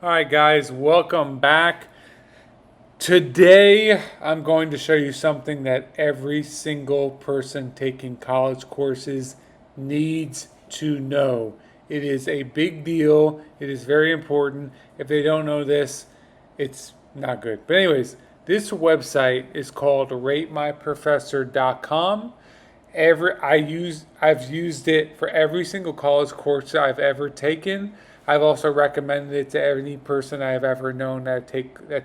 All right, guys, welcome back. Today, I'm going to show you something that every single person taking college courses needs to know. It is a big deal. It is very important. If they don't know this, it's not good. But anyways, this website is called ratemyprofessor.com. I've used it for every single college course I've ever taken. I've also recommended it to any person I've ever known that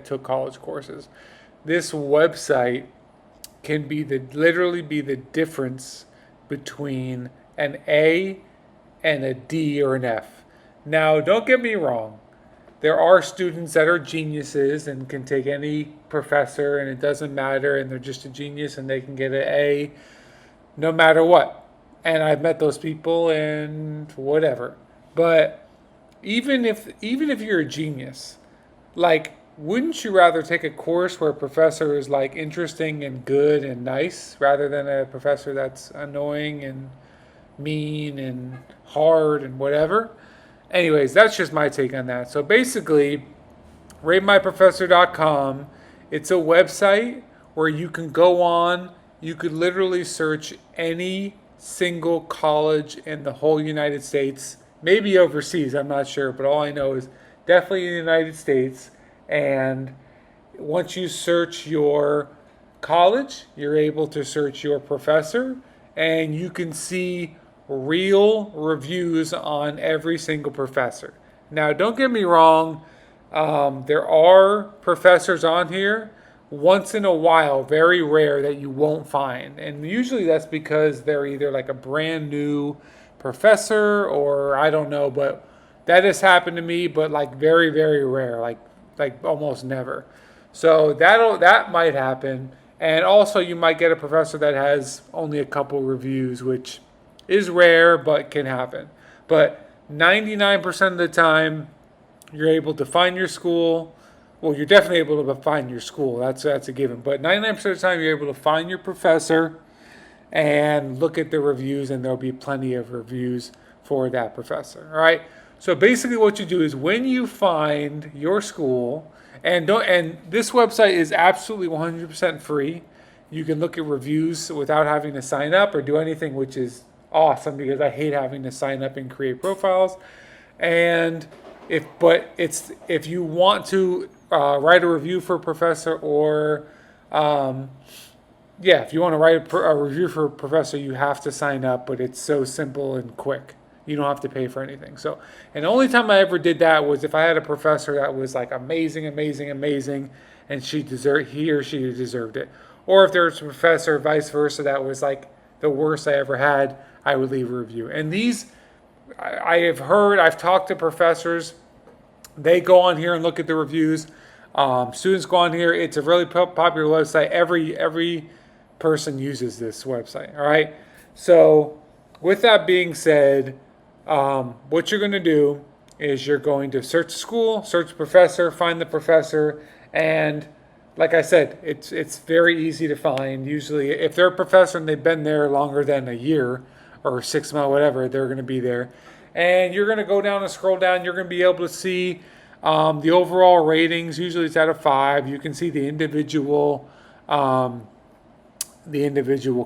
took college courses. This website can literally be the difference between an A and a D or an F. Now, don't get me wrong. There are students that are geniuses and can take any professor and it doesn't matter and they're just a genius and they can get an A no matter what. And I've met those people and whatever. But even if you're a genius, like wouldn't you rather take a course where a professor is like interesting and good and nice rather than a professor that's annoying and mean and hard and whatever? Anyways, that's just my take on that. So basically, ratemyprofessor.com, it's a website where you can go on, you could literally search any single college in the whole United States, maybe overseas, I'm not sure, but all I know is definitely in the United States. And once you search your college, you're able to search your professor, and you can see real reviews on every single professor. Now, don't get me wrong, there are professors on here once in a while, very rare, that you won't find. And usually that's because they're either like a brand new professor or I don't know, but that has happened to me, but like very, very rare, like almost never. So that might happen. And also you might get a professor that has only a couple reviews, which is rare but can happen. But 99% of the time you're able to find your school. Well, you're definitely able to find your school. That's a given. But 99% of the time, you're able to find your professor and look at the reviews, and there'll be plenty of reviews for that professor. All right. So basically, what you do is when you find your school, and this website is absolutely 100% free. You can look at reviews without having to sign up or do anything, which is awesome because I hate having to sign up and create profiles. And if you want to write a review for a professor or if you want to write a review for a professor, you have to sign up, but it's so simple and quick. You don't have to pay for anything. So, and the only time I ever did that was if I had a professor that was like amazing, amazing, amazing, and he or she deserved it. Or if there was a professor, vice versa, that was like the worst I ever had, I would leave a review. And I've talked to professors. They go on here and look at the reviews. Students go on here. It's a really popular website. Every person uses this website. All right. So with that being said, what you're going to do is you're going to search school, search professor, find the professor, and like I said, it's very easy to find. Usually, if they're a professor and they've been there longer than a year or 6 months, whatever, they're going to be there. And you're going to go down and scroll down. You're going to be able to see the overall ratings. Usually, it's out of 5. You can see the individual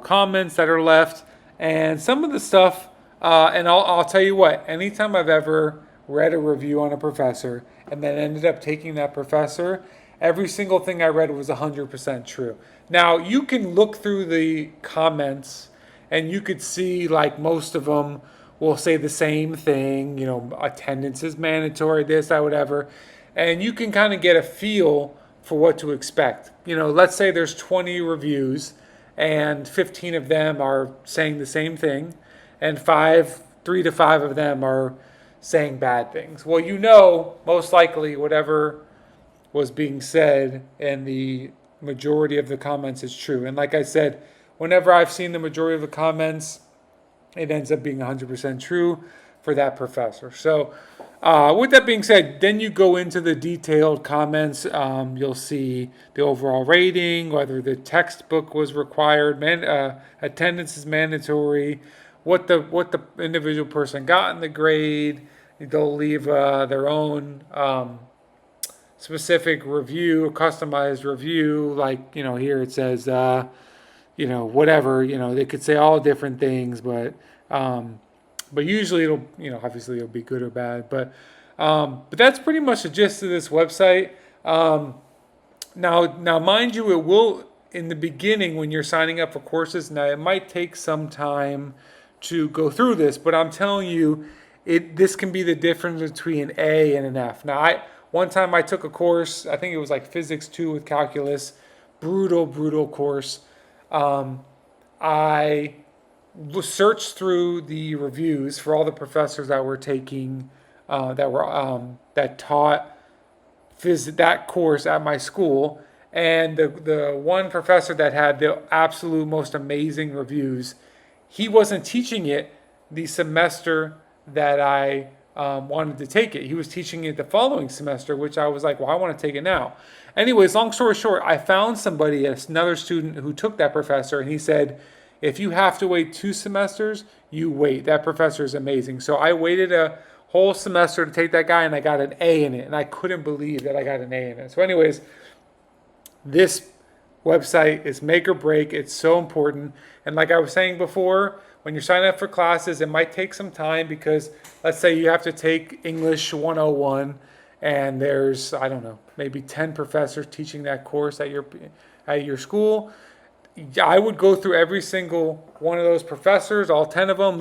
comments that are left, and some of the stuff. And I'll tell you what. Anytime I've ever read a review on a professor and then ended up taking that professor, every single thing I read was 100% true. Now, you can look through the comments and you could see like most of them will say the same thing, attendance is mandatory, this, that, whatever. And you can kind of get a feel for what to expect. Let's say there's 20 reviews and 15 of them are saying the same thing and 3 to 5 of them are saying bad things. Well, most likely whatever was being said in the majority of the comments is true. And like I said, whenever I've seen the majority of the comments, it ends up being 100% true for that professor. So with that being said, then you go into the detailed comments. You'll see the overall rating, whether the textbook was required, attendance is mandatory, what the individual person got in the grade. They'll leave their own specific review, customized review. Like, here it says, whatever, they could say all different things, but usually it'll, obviously it'll be good or bad. But that's pretty much the gist of this website. Now, mind you, it will, in the beginning when you're signing up for courses, now it might take some time to go through this, but I'm telling you, this can be the difference between an A and an F. Now, one time I took a course, I think it was like Physics 2 with calculus, brutal course. I searched through the reviews for all the professors that were taking, that taught that course at my school, and the one professor that had the absolute most amazing reviews, he wasn't teaching it the semester that I wanted to take it. He was teaching it the following semester, which I was like, well, I want to take it now. Anyways, long story short, I found somebody, another student who took that professor, and he said, if you have to wait 2 semesters, you wait. That professor is amazing. So I waited a whole semester to take that guy, and I got an A in it, and I couldn't believe that I got an A in it. So anyways, this website is make or break. It's so important. And like I was saying before, when you're signing up for classes, it might take some time because let's say you have to take English 101 and there's, I don't know, maybe 10 professors teaching that course at your school. I would go through every single one of those professors, all 10 of them,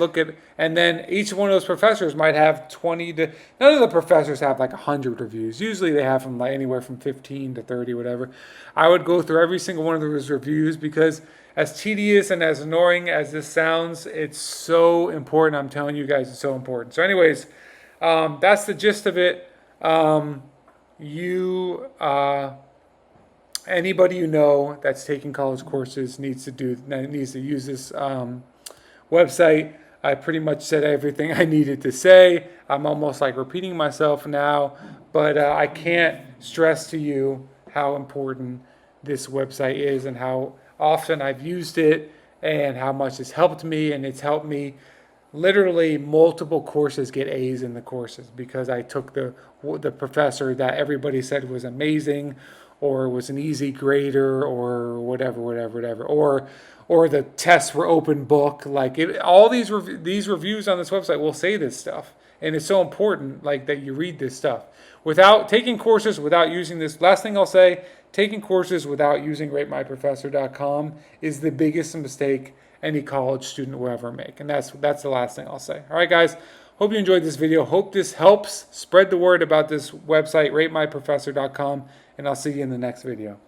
and then each one of those professors might have 20 to, none of the professors have like 100 reviews. Usually they have from like anywhere from 15 to 30, whatever. I would go through every single one of those reviews because as tedious and as annoying as this sounds, it's so important. I'm telling you guys, it's so important. So anyways, that's the gist of it. Anybody you know that's taking college courses needs to use this website. I pretty much said everything I needed to say. I'm almost like repeating myself now, but I can't stress to you how important this website is and how often I've used it and how much it's helped me. And it's helped me literally multiple courses get A's in the courses because I took the professor that everybody said was amazing, or was an easy grader, or whatever, or the tests were open book. Like all these reviews on this website will say this stuff, and it's so important, like that you read this stuff. Without taking courses, without using this, last thing I'll say, taking courses without using RateMyProfessor.com is the biggest mistake any college student will ever make, and that's the last thing I'll say. All right, guys. Hope you enjoyed this video. Hope this helps. Spread the word about this website, RateMyProfessor.com, and I'll see you in the next video.